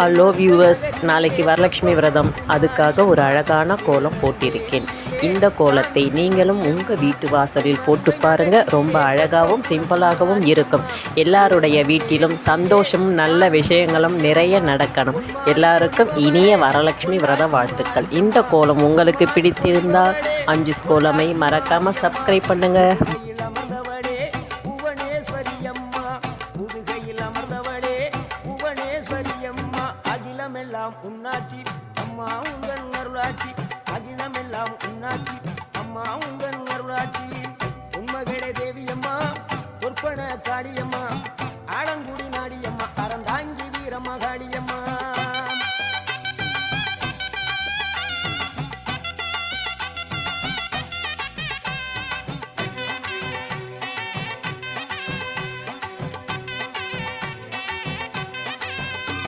Hello viewers, நாளைக்கு வரலட்சுமி விரதம். அதுக்காக ஒரு அழகான கோலம் போட்டிருக்கேன். இந்த கோலத்தை நீங்களும் உங்கள் வீட்டு வாசலில் போட்டு பாருங்க. ரொம்ப அழகாகவும் சிம்பிளாகவும் இருக்கும். எல்லாருடைய வீட்டிலும் சந்தோஷமும் நல்ல விஷயங்களும் நிறைய நடக்கணும். எல்லாருக்கும் இனிய வரலட்சுமி விரத வாழ்த்துக்கள். இந்த கோலம் உங்களுக்கு பிடித்திருந்தால் அஞ்சுஸ் கோலமை மறக்காமல் சப்ஸ்கிரைப் பண்ணுங்கள். அகிலமெல்லாம் உன்னாட்சி அம்மா உந்தன் அருளாட்சி, அகிலமெல்லாம் உன்னாட்சி அம்மா உந்தன் அருளாட்சி. உண்மகளே தேவியம்மா, பொற்பன காளியம்மா, ஆலங்குடி நாடியம்மா, அறந்தாங்கி வீரம்மா காளியம்மா.